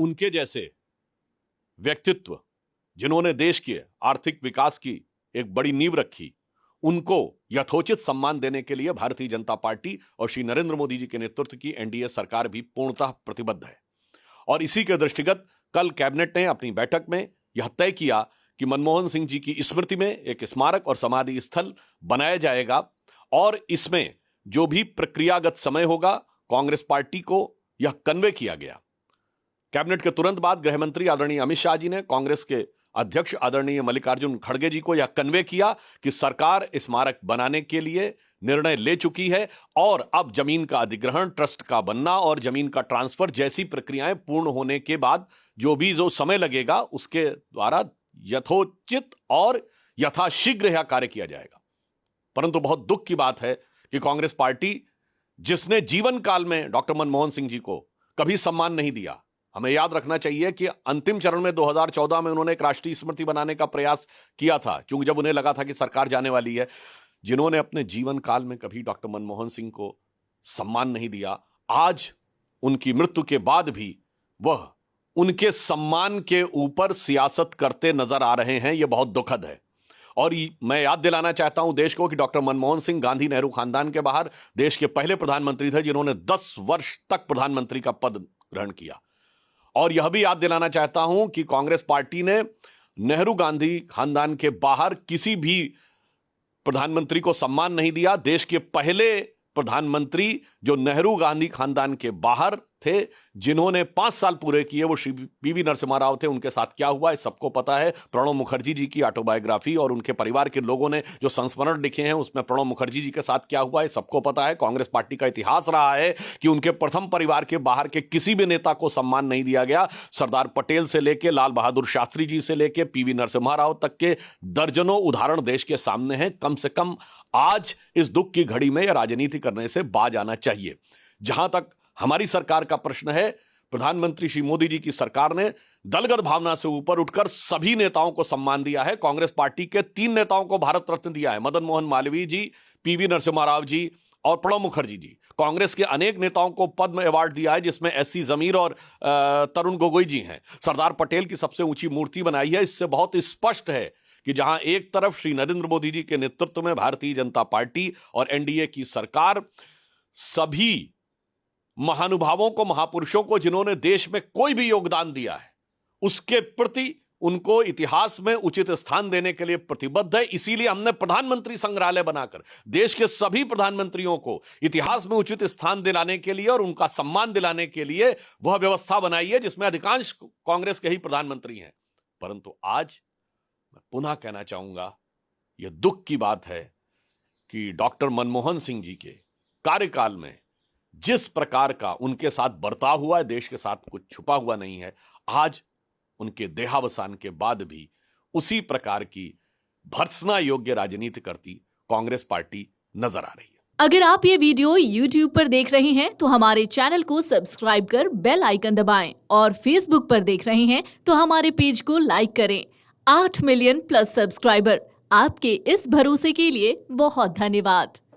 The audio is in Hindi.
उनके जैसे व्यक्तित्व जिन्होंने देश के आर्थिक विकास की एक बड़ी नींव रखी, उनको यथोचित सम्मान देने के लिए भारतीय जनता पार्टी और श्री नरेंद्र मोदी जी के नेतृत्व की एनडीए सरकार भी पूर्णतः प्रतिबद्ध है। और इसी के दृष्टिगत कल कैबिनेट ने अपनी बैठक में यह तय किया कि मनमोहन सिंह जी की स्मृति में एक स्मारक और समाधि स्थल बनाया जाएगा और इसमें जो भी प्रक्रियागत समय होगा कांग्रेस पार्टी को यह कन्वे किया गया। कैबिनेट के तुरंत बाद गृह मंत्री आदरणीय अमित शाह जी ने कांग्रेस के अध्यक्ष आदरणीय मल्लिकार्जुन खड़गे जी को यह कन्वे किया कि सरकार स्मारक बनाने के लिए निर्णय ले चुकी है और अब जमीन का अधिग्रहण, ट्रस्ट का बनना और जमीन का ट्रांसफर जैसी प्रक्रियाएं पूर्ण होने के बाद जो समय लगेगा उसके द्वारा यथोचित और यथाशीघ्र यह कार्य किया जाएगा। परंतु बहुत दुख की बात है कि कांग्रेस पार्टी, जिसने जीवन काल में डॉक्टर मनमोहन सिंह जी को कभी सम्मान नहीं दिया, हमें याद रखना चाहिए कि अंतिम चरण में 2014 में उन्होंने एक राष्ट्रीय स्मृति बनाने का प्रयास किया था, क्योंकि जब उन्हें लगा था कि सरकार जाने वाली है। जिन्होंने अपने जीवन काल में कभी डॉक्टर मनमोहन सिंह को सम्मान नहीं दिया, आज उनकी मृत्यु के बाद भी वह उनके सम्मान के ऊपर सियासत करते नजर आ रहे हैं। यह बहुत दुखद है। और मैं याद दिलाना चाहता हूं देश को कि डॉक्टर मनमोहन सिंह गांधी नेहरू खानदान के बाहर देश के पहले प्रधानमंत्री थे जिन्होंने 10 वर्ष तक प्रधानमंत्री का पद ग्रहण किया। और यह भी याद दिलाना चाहता हूं कि कांग्रेस पार्टी ने नेहरू गांधी खानदान के बाहर किसी भी प्रधानमंत्री को सम्मान नहीं दिया। देश के पहले प्रधानमंत्री जो नेहरू गांधी खानदान के बाहर थे, जिन्होंने 5 साल पूरे किए, वो श्री पीवी नरसिम्हा राव थे। उनके साथ क्या हुआ सबको पता है। प्रणब मुखर्जी जी की ऑटोबायोग्राफी और उनके परिवार के लोगों ने जो संस्मरण लिखे हैं उसमें प्रणब मुखर्जी जी के साथ क्या हुआ है सबको पता है। कांग्रेस पार्टी का इतिहास रहा है कि उनके प्रथम परिवार के बाहर के किसी भी नेता को सम्मान नहीं दिया गया। सरदार पटेल से लेके लाल बहादुर शास्त्री जी से लेके पीवी नरसिम्हा राव तक के दर्जनों उदाहरण देश के सामने हैं। कम से कम आज इस दुख की घड़ी में राजनीति करने से बाज आना चाहिए। जहां तक हमारी सरकार का प्रश्न है, प्रधानमंत्री श्री मोदी जी की सरकार ने दलगत भावना से ऊपर उठकर सभी नेताओं को सम्मान दिया है। कांग्रेस पार्टी के 3 नेताओं को भारत रत्न दिया है, मदन मोहन मालवीय जी, पीवी नरसिम्हा राव जी और प्रणब मुखर्जी जी। कांग्रेस के अनेक नेताओं को पद्म अवार्ड दिया है, जिसमें एससी जमीर और तरुण गोगोई जी हैं। सरदार पटेल की सबसे ऊंची मूर्ति बनाई है। इससे बहुत स्पष्ट है कि जहां एक तरफ श्री नरेंद्र मोदी जी के नेतृत्व में भारतीय जनता पार्टी और एनडीए की सरकार सभी महानुभावों को, महापुरुषों को, जिन्होंने देश में कोई भी योगदान दिया है, उसके प्रति उनको इतिहास में उचित स्थान देने के लिए प्रतिबद्ध है। इसीलिए हमने प्रधानमंत्री संग्रहालय बनाकर देश के सभी प्रधानमंत्रियों को इतिहास में उचित स्थान दिलाने के लिए और उनका सम्मान दिलाने के लिए वह व्यवस्था बनाई है, जिसमें अधिकांश कांग्रेस के ही प्रधानमंत्री हैं। परंतु आज मैं पुनः कहना चाहूंगा, यह दुख की बात है कि डॉक्टर मनमोहन सिंह जी के कार्यकाल में जिस प्रकार का उनके साथ बर्ताव हुआ है, देश के साथ कुछ छुपा हुआ नहीं है। आज उनके देहावसान के बाद भी उसी प्रकार की भर्त्सना योग्य राजनीति करती कांग्रेस पार्टी नजर आ रही है। अगर आप ये वीडियो YouTube पर देख रहे हैं तो हमारे चैनल को सब्सक्राइब कर बेल आइकन दबाएं और Facebook पर देख रहे हैं तो हमारे पेज को लाइक करें। 8 मिलियन प्लस सब्सक्राइबर, आपके इस भरोसे के लिए बहुत धन्यवाद।